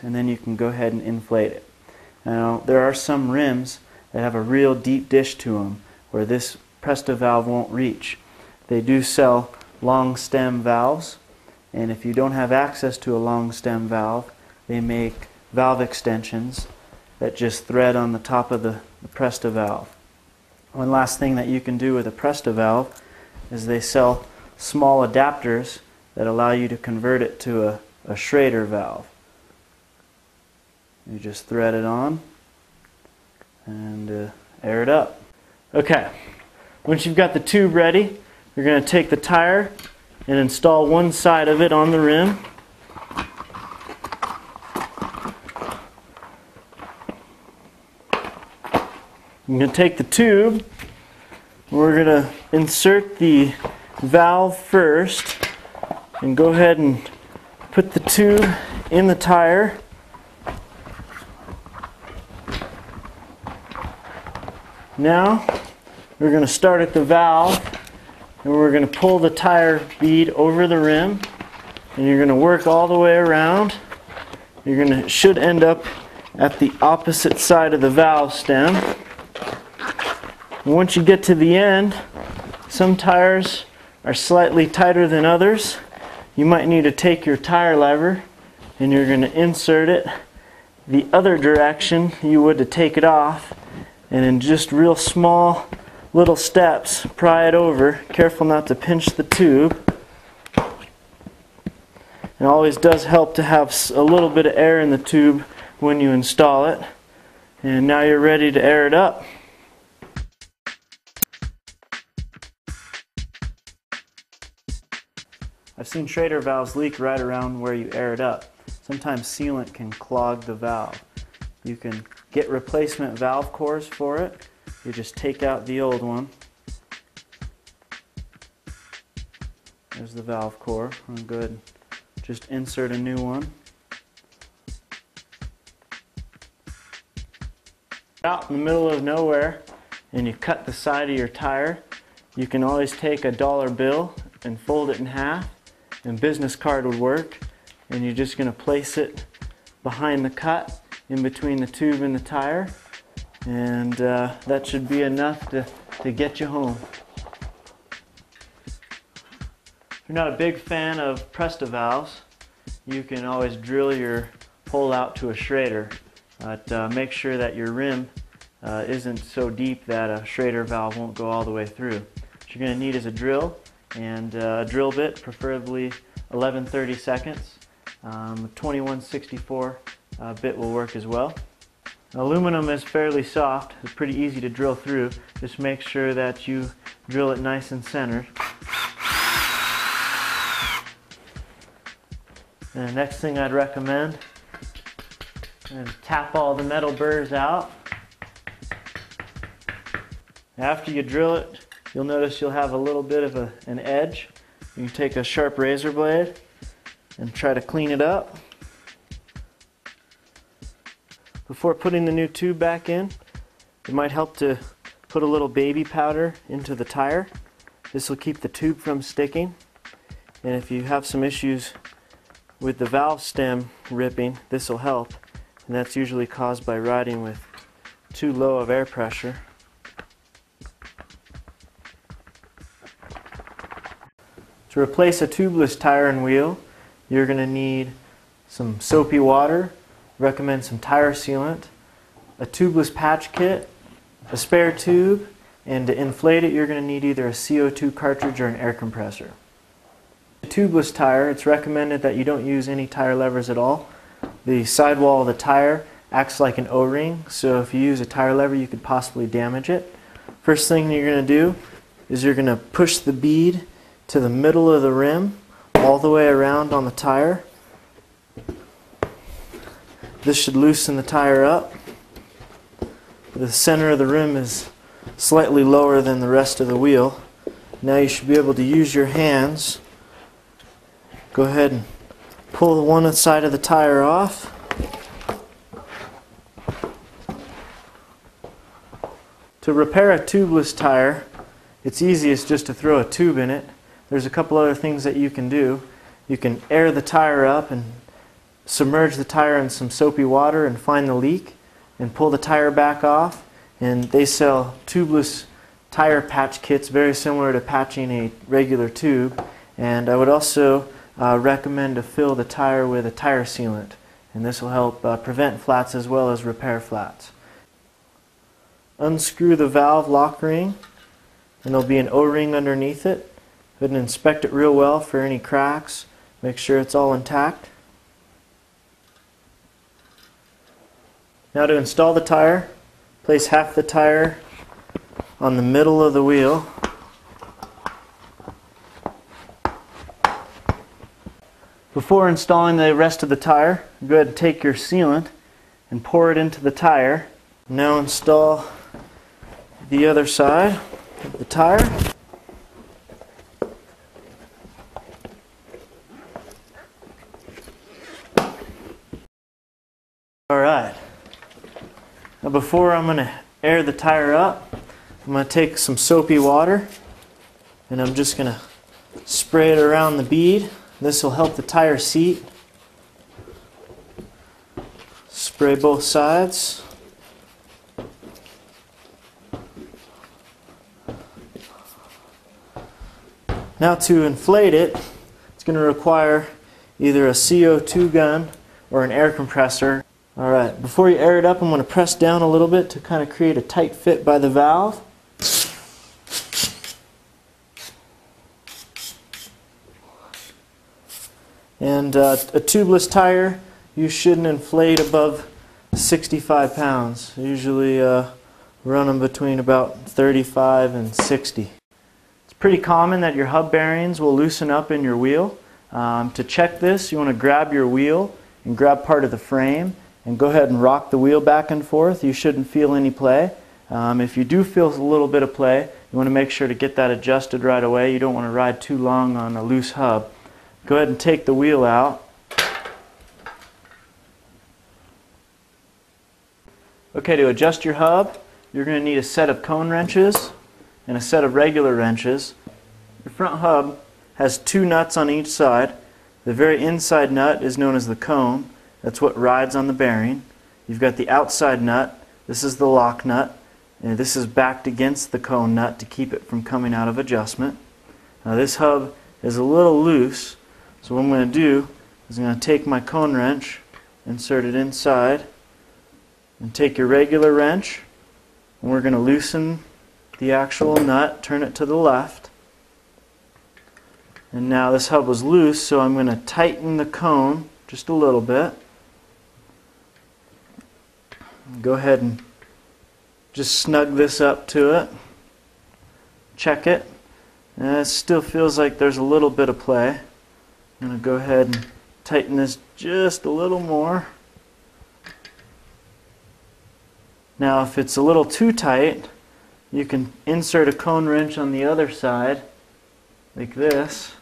and then you can go ahead and inflate it. Now there are some rims that have a real deep dish to them where this Presto valve won't reach. They do sell long stem valves, and if you don't have access to a long stem valve, they make valve extensions that just thread on the top of the Presto valve. One last thing that you can do with a Presto valve is they sell small adapters that allow you to convert it to a Schrader valve. You just thread it on and air it up. Okay, once you've got the tube ready, you're going to take the tire and install one side of it on the rim. I'm going to take the tube, we're going to insert the valve first and go ahead and put the tube in the tire. Now we're going to start at the valve and we're going to pull the tire bead over the rim, and you're going to work all the way around. Should end up at the opposite side of the valve stem. And once you get to the end, some tires are slightly tighter than others. You might need to take your tire lever and you're going to insert it the other direction you would to take it off, and in just real small little steps pry it over. Careful not to pinch the tube. It always does help to have a little bit of air in the tube when you install it. And now you're ready to air it up. I've seen Schrader valves leak right around where you air it up. Sometimes sealant can clog the valve. You can get replacement valve cores for it. You just take out the old one. There's the valve core. I'm good. Just insert a new one. Out in the middle of nowhere and you cut the side of your tire, you can always take a dollar bill and fold it in half, and business card would work, and you're just going to place it behind the cut in between the tube and the tire, and that should be enough to get you home. If you're not a big fan of Presto valves, you can always drill your hole out to a Schrader, but make sure that your rim isn't so deep that a Schrader valve won't go all the way through. What you're going to need is a drill and a drill bit, preferably 11/32. A 21/64 bit will work as well. Aluminum is fairly soft. It's pretty easy to drill through. Just make sure that you drill it nice and centered. And the next thing I'd recommend is tap all the metal burrs out. After you drill it, you'll notice you'll have a little bit of an edge. You can take a sharp razor blade and try to clean it up. Before putting the new tube back in, it might help to put a little baby powder into the tire. This will keep the tube from sticking. And if you have some issues with the valve stem ripping, this will help. And that's usually caused by riding with too low of air pressure. To replace a tubeless tire and wheel, you're going to need some soapy water, recommend some tire sealant, a tubeless patch kit, a spare tube, and to inflate it you're going to need either a CO2 cartridge or an air compressor. A tubeless tire, it's recommended that you don't use any tire levers at all. The sidewall of the tire acts like an O-ring, so if you use a tire lever you could possibly damage it. First thing you're going to do is you're going to push the bead to the middle of the rim, all the way around on the tire. This should loosen the tire up. The center of the rim is slightly lower than the rest of the wheel. Now you should be able to use your hands. Go ahead and pull one side of the tire off. To repair a tubeless tire, it's easiest just to throw a tube in it. There's a couple other things that you can do. You can air the tire up and submerge the tire in some soapy water and find the leak and pull the tire back off. And they sell tubeless tire patch kits very similar to patching a regular tube. And I would also recommend to fill the tire with a tire sealant, and this will help prevent flats as well as repair flats. Unscrew the valve lock ring, and there'll be an O-ring underneath it. Go ahead and inspect it real well for any cracks. Make sure it's all intact. Now to install the tire, place half the tire on the middle of the wheel. Before installing the rest of the tire, go ahead and take your sealant and pour it into the tire. Now install the other side of the tire. Alright, now before I'm going to air the tire up, I'm going to take some soapy water and I'm just going to spray it around the bead. This will help the tire seat. Spray both sides. Now to inflate it, it's going to require either a CO2 gun or an air compressor. Alright, before you air it up, I'm going to press down a little bit to kind of create a tight fit by the valve. And a tubeless tire, you shouldn't inflate above 65 pounds. Usually run them between about 35 and 60. It's pretty common that your hub bearings will loosen up in your wheel. To check this, you want to grab your wheel and grab part of the frame and go ahead and rock the wheel back and forth. You shouldn't feel any play. If you do feel a little bit of play, you want to make sure to get that adjusted right away. You don't want to ride too long on a loose hub. Go ahead and take the wheel out. Okay, to adjust your hub, you're going to need a set of cone wrenches and a set of regular wrenches. Your front hub has two nuts on each side. The very inside nut is known as the cone. That's what rides on the bearing. You've got the outside nut. This is the lock nut. And this is backed against the cone nut to keep it from coming out of adjustment. Now this hub is a little loose. So what I'm going to do is I'm going to take my cone wrench, insert it inside, and take your regular wrench, and we're going to loosen the actual nut, turn it to the left. And now this hub was loose, so I'm going to tighten the cone just a little bit. Go ahead and just snug this up to it. Check it. And it still feels like there's a little bit of play. I'm going to go ahead and tighten this just a little more. Now if it's a little too tight, you can insert a cone wrench on the other side like this.